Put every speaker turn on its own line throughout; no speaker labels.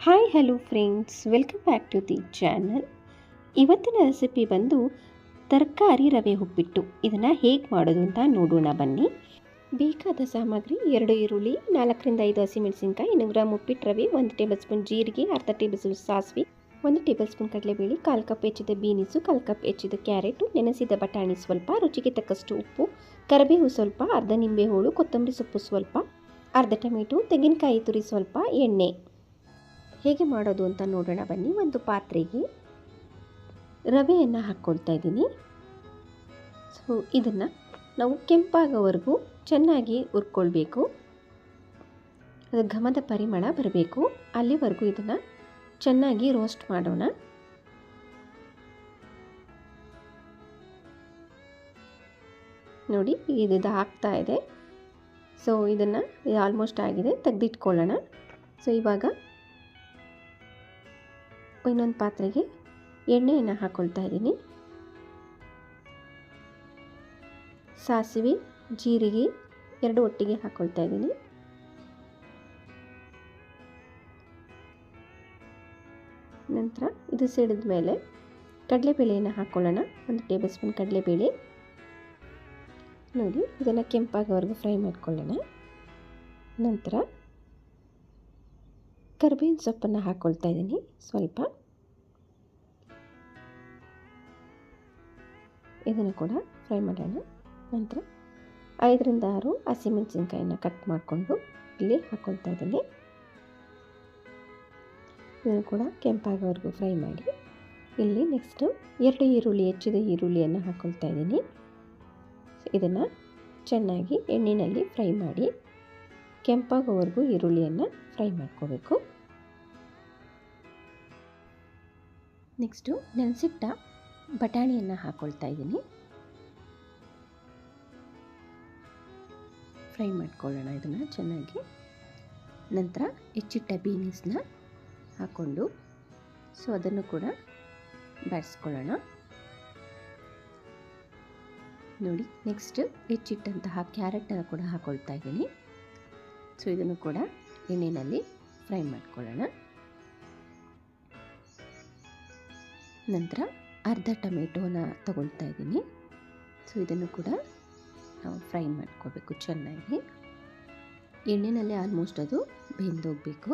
Hi hello friends, welcome back to the channel. ಇವತ್ತಿನ recipe ಬಂದು ತರಕಾರಿ ರವೆ ಉಪ್ಪಿಟ್ಟು. ಇದನ್ನು ಹೇಗೆ ಮಾಡೋದು ಅಂತ ನೋಡೋಣ ಬನ್ನಿ. ಬೇಕಾದ ಸಾಮಗ್ರಿ: 2 ಈರುಳ್ಳಿ, 4ರಿಂದ 5 ಹಸಿಮೆಣಸಿನಕಾಯಿ, 100 ಗ್ರಾಮ್ ಉಪ್ಪಿಟ್ಟು ರವೆ, 1 ಟೇಬಲ್ ಸ್ಪೂನ್ ಜೀರಿಗೆ, ಅರ್ಧ ಟೇಬಲ್ ಸ್ಪೂನ್ ಸಾಸಿವೆ, 1 ಟೇಬಲ್ ಸ್ಪೂನ್ ಕಡಲೆಬೇಳೆ, 1/4 ಕಪ್ ಹೆಚ್ಚಿದ ಬೀನಿಸು, 1/4 ಕಪ್ ಹೆಚ್ಚಿದ ಕ್ಯಾರೆಟು, ನೆನೆಸಿದ ಬಟಾಣಿ ಸ್ವಲ್ಪ, ರುಚಿಗೆ ತಕ್ಕಷ್ಟು ಉಪ್ಪು, ಕರಿಬೇವು ಸ್ವಲ್ಪ, ಅರ್ಧ ನಿಂಬೆ ಹೋಳು, ಕೊತ್ತಂಬರಿ ಸೊಪ್ಪು ಸ್ವಲ್ಪ, ಅರ್ಧ ಟೊಮೆಟೊ, ತೆಂಗಿನಕಾಯಿ ತುರಿ ಸ್ವಲ್ಪ, ಎಣ್ಣೆ. ಹೇಗೆ ಮಾಡೋದು ಅಂತ ನೋಡೋಣ ಬನ್ನಿ. ಒಂದು ಪಾತ್ರೆಗೆ ರವೆಯನ್ನು ಹಾಕ್ಕೊಳ್ತಾ ಇದ್ದೀನಿ. ಸೊ ಇದನ್ನು ನಾವು ಕೆಂಪಾಗೋವರೆಗೂ ಚೆನ್ನಾಗಿ ಹುರ್ಕೊಳ್ಬೇಕು. ಅದು ಘಮದ ಪರಿಮಳ ಬರಬೇಕು, ಅಲ್ಲಿವರೆಗೂ ಇದನ್ನು ಚೆನ್ನಾಗಿ ರೋಸ್ಟ್ ಮಾಡೋಣ. ನೋಡಿ, ಇದು ಆಗ್ತಾ ಇದೆ. ಸೊ ಇದನ್ನು ಆಲ್ಮೋಸ್ಟ್ ಆಗಿದೆ, ತೆಗೆದಿಟ್ಕೊಳ್ಳೋಣ. ಸೊ ಇವಾಗ ಇನ್ನೊಂದು ಪಾತ್ರೆಗೆ ಎಣ್ಣೆಯನ್ನು ಹಾಕ್ಕೊಳ್ತಾ ಇದ್ದೀನಿ. ಸಾಸಿವೆ, ಜೀರಿಗೆ ಎರಡು ಒಟ್ಟಿಗೆ ಹಾಕ್ಕೊಳ್ತಾ ಇದ್ದೀನಿ. ನಂತರ ಇದು ಸಿಡಿದ ಮೇಲೆ ಕಡಲೆಬೇಳೆಯನ್ನು ಹಾಕ್ಕೊಳ್ಳೋಣ. 1 ಟೇಬಲ್ ಸ್ಪೂನ್ ಕಡಲೆಬೇಳೆ. ನೋಡಿ, ಇದನ್ನು ಕೆಂಪಾಗೋವರೆಗೂ ಫ್ರೈ ಮಾಡ್ಕೊಳ್ಳೋಣ. ನಂತರ ಕರಿಬೇವಿನ ಸೊಪ್ಪನ್ನು ಹಾಕ್ಕೊಳ್ತಾ ಇದ್ದೀನಿ ಸ್ವಲ್ಪ. ಇದನ್ನು ಕೂಡ ಫ್ರೈ ಮಾಡೋಣ. ನಂತರ 5ರಿಂದ 6 ಹಸಿಮೆಣಸಿನಕಾಯಿನ ಕಟ್ ಮಾಡಿಕೊಂಡು ಇಲ್ಲಿ ಹಾಕ್ಕೊಳ್ತಾ ಇದ್ದೀನಿ. ಇದನ್ನು ಕೂಡ ಕೆಂಪಾಗೋವರೆಗೂ ಫ್ರೈ ಮಾಡಿ. ಇಲ್ಲಿ ನೆಕ್ಸ್ಟು 2 ಈರುಳ್ಳಿ, ಹೆಚ್ಚಿದ ಈರುಳ್ಳಿಯನ್ನು ಹಾಕ್ಕೊಳ್ತಾ ಇದ್ದೀನಿ. ಇದನ್ನು ಚೆನ್ನಾಗಿ ಎಣ್ಣೆಯಲ್ಲಿ ಫ್ರೈ ಮಾಡಿ. ಕೆಂಪಾಗೋವರೆಗೂ ಈರುಳ್ಳಿಯನ್ನು ಫ್ರೈ ಮಾಡ್ಕೋಬೇಕು. ನೆಕ್ಸ್ಟು ನೆನೆಸಿಟ್ಟ ಬಟಾಣಿಯನ್ನು ಹಾಕ್ಕೊಳ್ತಾ ಇದ್ದೀನಿ. ಫ್ರೈ ಮಾಡ್ಕೊಳ್ಳೋಣ ಇದನ್ನು ಚೆನ್ನಾಗಿ. ನಂತರ ಹೆಚ್ಚಿಟ್ಟ ಬೀನ್ಸ್ನ ಹಾಕ್ಕೊಂಡು ಸೊ ಅದನ್ನು ಕೂಡ ಬಾಡಿಸ್ಕೊಳ್ಳೋಣ. ನೋಡಿ, ನೆಕ್ಸ್ಟ್ ಹೆಚ್ಚಿಟ್ಟಂತಹ ಕ್ಯಾರೆಟನ್ನು ಕೂಡ ಹಾಕ್ಕೊಳ್ತಾ ಇದ್ದೀನಿ. ಸೊ ಇದನ್ನು ಕೂಡ ಎಣ್ಣೆಯಲ್ಲಿ ಫ್ರೈ ಮಾಡ್ಕೊಳ್ಳೋಣ. ನಂತರ ಅರ್ಧ ಟೊಮೆಟೋನ ತಗೊಳ್ತಾ ಇದ್ದೀನಿ. ಸೊ ಇದನ್ನು ಕೂಡ ನಾವು ಫ್ರೈ ಮಾಡ್ಕೋಬೇಕು ಚೆನ್ನಾಗಿ. ಎಣ್ಣೆಯಲ್ಲಿ ಆಲ್ಮೋಸ್ಟ್ ಅದು ಬೆಂದೋಗಬೇಕು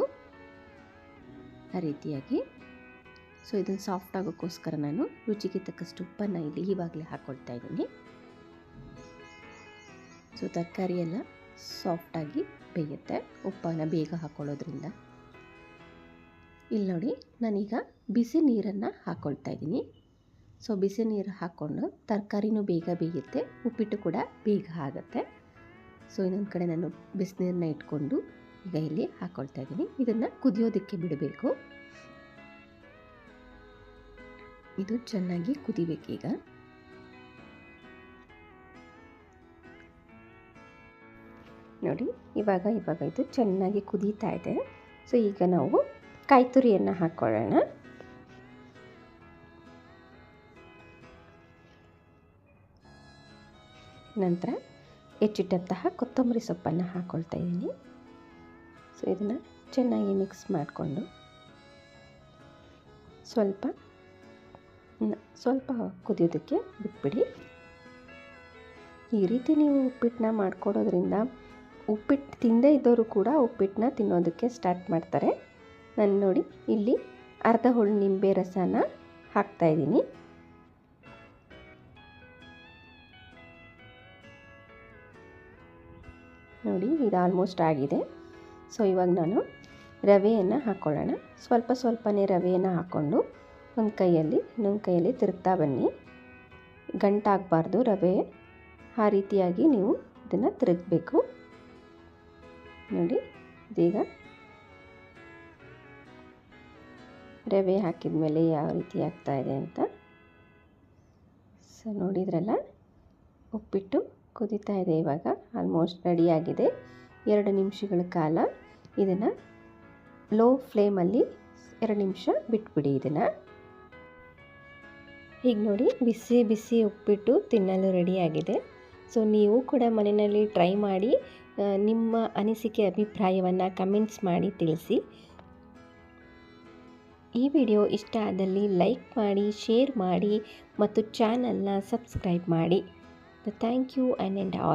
ಆ ರೀತಿಯಾಗಿ. ಸೊ ಇದನ್ನು ಸಾಫ್ಟ್ ಆಗೋಕ್ಕೋಸ್ಕರ ನಾನು ರುಚಿಗೆ ತಕ್ಕಷ್ಟು ಉಪ್ಪನ್ನು ಇಲ್ಲಿ ಇವಾಗಲೇ ಹಾಕ್ಕೊಳ್ತಾ ಇದ್ದೀನಿ. ಸೊ ತರಕಾರಿ ಎಲ್ಲ ಸಾಫ್ಟಾಗಿ ಬೇಯುತ್ತೆ ಉಪ್ಪನ್ನು ಬೇಗ ಹಾಕ್ಕೊಳ್ಳೋದ್ರಿಂದ. ಇಲ್ಲಿ ನೋಡಿ, ನಾನೀಗ ಬಿಸಿ ನೀರನ್ನು ಹಾಕ್ಕೊಳ್ತಾ ಇದ್ದೀನಿ. ಸೊ ಬಿಸಿ ನೀರು ಹಾಕ್ಕೊಂಡು ತರಕಾರಿನೂ ಬೇಗ ಬೇಯುತ್ತೆ, ಉಪ್ಪಿಟ್ಟು ಕೂಡ ಬೇಗ ಆಗುತ್ತೆ. ಸೊ ಇನ್ನೊಂದು ಕಡೆ ನಾನು ಬಿಸಿನೀರನ್ನ ಇಟ್ಕೊಂಡು ಈಗ ಇಲ್ಲಿ ಹಾಕ್ಕೊಳ್ತಾ ಇದ್ದೀನಿ. ಇದನ್ನು ಕುದಿಯೋದಕ್ಕೆ ಬಿಡಬೇಕು. ಇದು ಚೆನ್ನಾಗಿ ಕುದಿಬೇಕೀಗ. ನೋಡಿ, ಇವಾಗ ಇದು ಚೆನ್ನಾಗಿ ಕುದೀತಾ ಇದೆ. ಸೊ ಈಗ ನಾವು ಕಾಯಿ ತುರಿಯನ್ನು ಹಾಕ್ಕೊಳ್ಳೋಣ. ನಂತರ ಹೆಚ್ಚಿಟ್ಟಂತಹ ಕೊತ್ತಂಬರಿ ಸೊಪ್ಪನ್ನು ಹಾಕ್ಕೊಳ್ತಾ ಇದ್ದೀನಿ. ಸೊ ಇದನ್ನು ಚೆನ್ನಾಗಿ ಮಿಕ್ಸ್ ಮಾಡಿಕೊಂಡು ಸ್ವಲ್ಪ ಕುದಿಯೋದಕ್ಕೆ ಬಿಟ್ಬಿಡಿ. ಈ ರೀತಿ ನೀವು ಉಪ್ಪಿಟ್ಟನ್ನ ಮಾಡಿಕೊಡೋದ್ರಿಂದ ಉಪ್ಪಿಟ್ಟು ತಿಂದೇ ಇದ್ದವರು ಕೂಡ ಉಪ್ಪಿಟ್ಟನ್ನ ತಿನ್ನೋದಕ್ಕೆ ಸ್ಟಾರ್ಟ್ ಮಾಡ್ತಾರೆ. ನಾನು ನೋಡಿ ಇಲ್ಲಿ ಅರ್ಧ ಹೋಳು ನಿಂಬೆ ರಸನ ಹಾಕ್ತಾಯಿದ್ದೀನಿ. ನೋಡಿ, ಇದು ಆಲ್ಮೋಸ್ಟ್ ಆಗಿದೆ. ಸೊ ಇವಾಗ ನಾನು ರವೆಯನ್ನು ಹಾಕ್ಕೊಳ್ಳೋಣ. ಸ್ವಲ್ಪನೇ ರವೆಯನ್ನು ಹಾಕ್ಕೊಂಡು ಒಂದು ಕೈಯಲ್ಲಿ ಇನ್ನೊಂದು ಕೈಯಲ್ಲಿ ತಿರುಗ್ತಾ ಬನ್ನಿ. ಗಂಟಾಗಬಾರ್ದು ರವೆ, ಆ ರೀತಿಯಾಗಿ ನೀವು ಇದನ್ನು ತಿರುಗಬೇಕು. ನೋಡಿ, ಇದೀಗ ರವೆ ಹಾಕಿದ ಮೇಲೆ ಯಾವ ರೀತಿ ಆಗ್ತಾ ಇದೆ ಅಂತ. ಸೊ ನೋಡಿದ್ರಲ್ಲ, ಉಪ್ಪಿಟ್ಟು ಕುದೀತಾ ಇದೆ. ಇವಾಗ ಆಲ್ಮೋಸ್ಟ್ ರೆಡಿಯಾಗಿದೆ. 2 ನಿಮಿಷಗಳ ಕಾಲ ಇದನ್ನು ಲೋ ಫ್ಲೇಮಲ್ಲಿ 2 ನಿಮಿಷ ಬಿಟ್ಬಿಡಿ ಇದನ್ನು. ಈಗ ನೋಡಿ, ಬಿಸಿ ಉಪ್ಪಿಟ್ಟು ತಿನ್ನಲು ರೆಡಿಯಾಗಿದೆ. ಸೊ ನೀವು ಕೂಡ ಮನೆಯಲ್ಲಿ ಟ್ರೈ ಮಾಡಿ ನಿಮ್ಮ ಅನಿಸಿಕೆ ಅಭಿಪ್ರಾಯವನ್ನು ಕಮೆಂಟ್ಸ್ ಮಾಡಿ ತಿಳಿಸಿ. ಈ ವಿಡಿಯೋ ಇಷ್ಟ ಆದಲ್ಲಿ ಲೈಕ್ ಮಾಡಿ, ಶೇರ್ ಮಾಡಿ ಮತ್ತು ಚಾನಲ್ನ ಸಬ್ಸ್ಕ್ರೈಬ್ ಮಾಡಿ. Thank you and all.